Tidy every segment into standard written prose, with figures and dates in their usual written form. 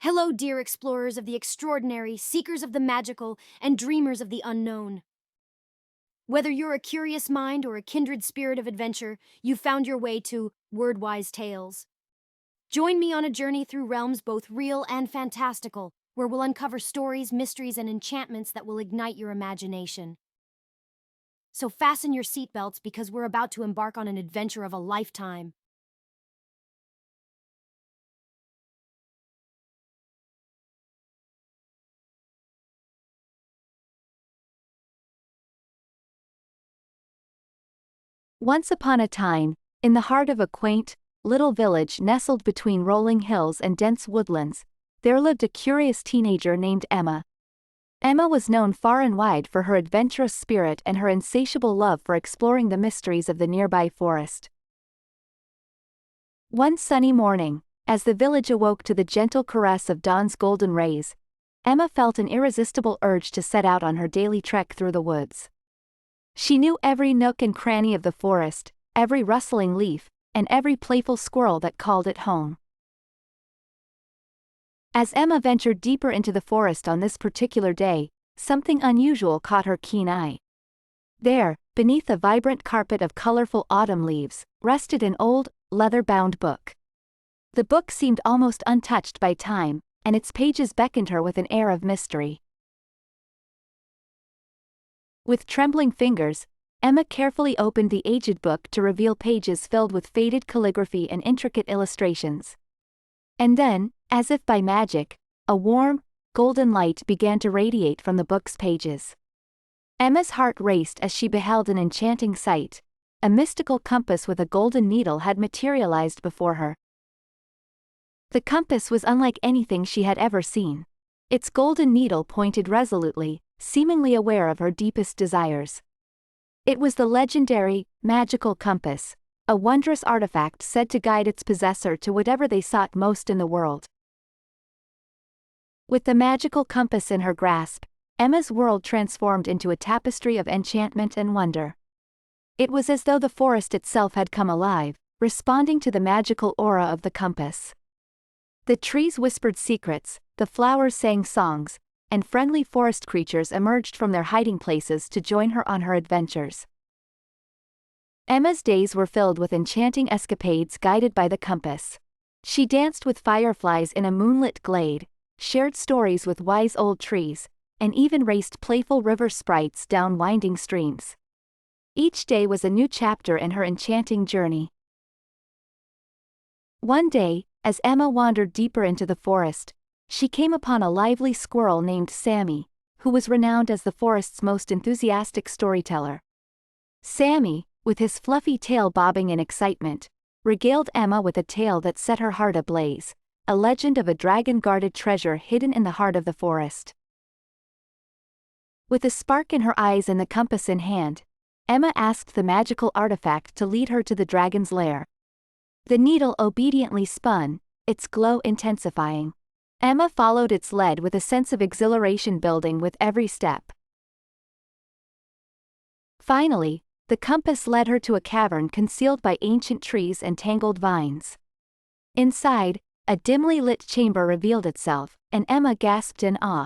Hello, dear explorers of the extraordinary, seekers of the magical, and dreamers of the unknown. Whether you're a curious mind or a kindred spirit of adventure, you've found your way to Wordwise Tales. Join me on a journey through realms both real and fantastical, where we'll uncover stories, mysteries, and enchantments that will ignite your imagination. So fasten your seatbelts because we're about to embark on an adventure of a lifetime. Once upon a time, in the heart of a quaint, little village nestled between rolling hills and dense woodlands, there lived a curious teenager named Emma. Emma was known far and wide for her adventurous spirit and her insatiable love for exploring the mysteries of the nearby forest. One sunny morning, as the village awoke to the gentle caress of dawn's golden rays, Emma felt an irresistible urge to set out on her daily trek through the woods. She knew every nook and cranny of the forest, every rustling leaf, and every playful squirrel that called it home. As Emma ventured deeper into the forest on this particular day, something unusual caught her keen eye. There, beneath a vibrant carpet of colorful autumn leaves, rested an old, leather-bound book. The book seemed almost untouched by time, and its pages beckoned her with an air of mystery. With trembling fingers, Emma carefully opened the aged book to reveal pages filled with faded calligraphy and intricate illustrations. And then, as if by magic, a warm, golden light began to radiate from the book's pages. Emma's heart raced as she beheld an enchanting sight. A mystical compass with a golden needle had materialized before her. The compass was unlike anything she had ever seen. Its golden needle pointed resolutely, seemingly aware of her deepest desires. It was the legendary, magical compass, a wondrous artifact said to guide its possessor to whatever they sought most in the world. With the magical compass in her grasp, Emma's world transformed into a tapestry of enchantment and wonder. It was as though the forest itself had come alive, responding to the magical aura of the compass. The trees whispered secrets, the flowers sang songs, and friendly forest creatures emerged from their hiding places to join her on her adventures. Emma's days were filled with enchanting escapades guided by the compass. She danced with fireflies in a moonlit glade, shared stories with wise old trees, and even raced playful river sprites down winding streams. Each day was a new chapter in her enchanting journey. One day, as Emma wandered deeper into the forest, she came upon a lively squirrel named Sammy, who was renowned as the forest's most enthusiastic storyteller. Sammy, with his fluffy tail bobbing in excitement, regaled Emma with a tale that set her heart ablaze, a legend of a dragon-guarded treasure hidden in the heart of the forest. With a spark in her eyes and the compass in hand, Emma asked the magical artifact to lead her to the dragon's lair. The needle obediently spun, its glow intensifying. Emma followed its lead with a sense of exhilaration building with every step. Finally, the compass led her to a cavern concealed by ancient trees and tangled vines. Inside, a dimly lit chamber revealed itself, and Emma gasped in awe.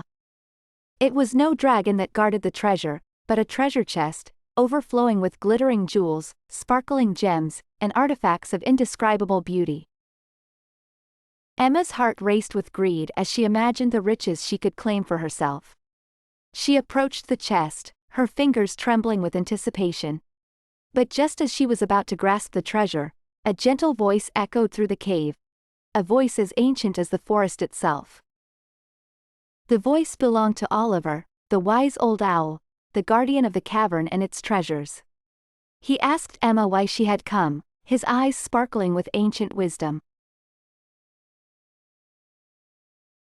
It was no dragon that guarded the treasure, but a treasure chest, overflowing with glittering jewels, sparkling gems, and artifacts of indescribable beauty. Emma's heart raced with greed as she imagined the riches she could claim for herself. She approached the chest, her fingers trembling with anticipation. But just as she was about to grasp the treasure, a gentle voice echoed through the cave, a voice as ancient as the forest itself. The voice belonged to Oliver, the wise old owl, the guardian of the cavern and its treasures. He asked Emma why she had come, his eyes sparkling with ancient wisdom.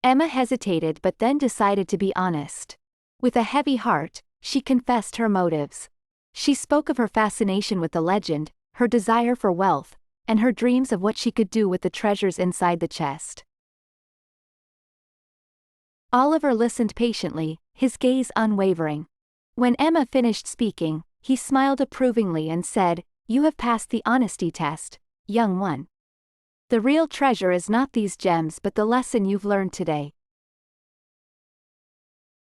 Emma hesitated but then decided to be honest. With a heavy heart, she confessed her motives. She spoke of her fascination with the legend, her desire for wealth, and her dreams of what she could do with the treasures inside the chest. Oliver listened patiently, his gaze unwavering. When Emma finished speaking, he smiled approvingly and said, "You have passed the honesty test, young one." The real treasure is not these gems but the lesson you've learned today.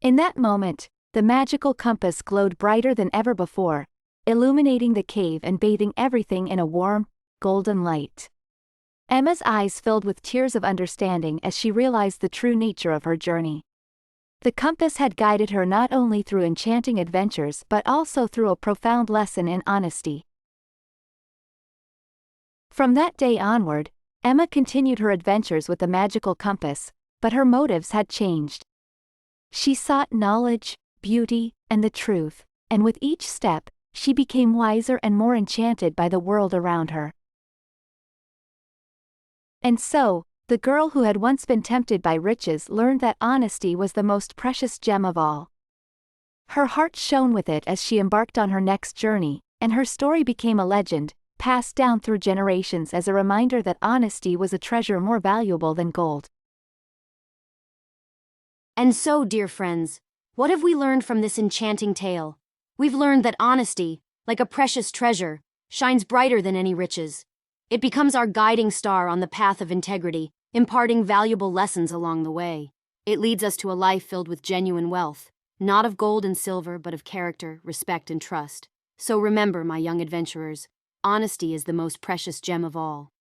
In that moment, the magical compass glowed brighter than ever before, illuminating the cave and bathing everything in a warm, golden light. Emma's eyes filled with tears of understanding as she realized the true nature of her journey. The compass had guided her not only through enchanting adventures but also through a profound lesson in honesty. From that day onward, Emma continued her adventures with the magical compass, but her motives had changed. She sought knowledge, beauty, and the truth, and with each step, she became wiser and more enchanted by the world around her. And so, the girl who had once been tempted by riches learned that honesty was the most precious gem of all. Her heart shone with it as she embarked on her next journey, and her story became a legend, passed down through generations as a reminder that honesty was a treasure more valuable than gold. And so, dear friends, what have we learned from this enchanting tale? We've learned that honesty, like a precious treasure, shines brighter than any riches. It becomes our guiding star on the path of integrity, imparting valuable lessons along the way. It leads us to a life filled with genuine wealth, not of gold and silver, but of character, respect, and trust. So remember, my young adventurers, honesty is the most precious gem of all.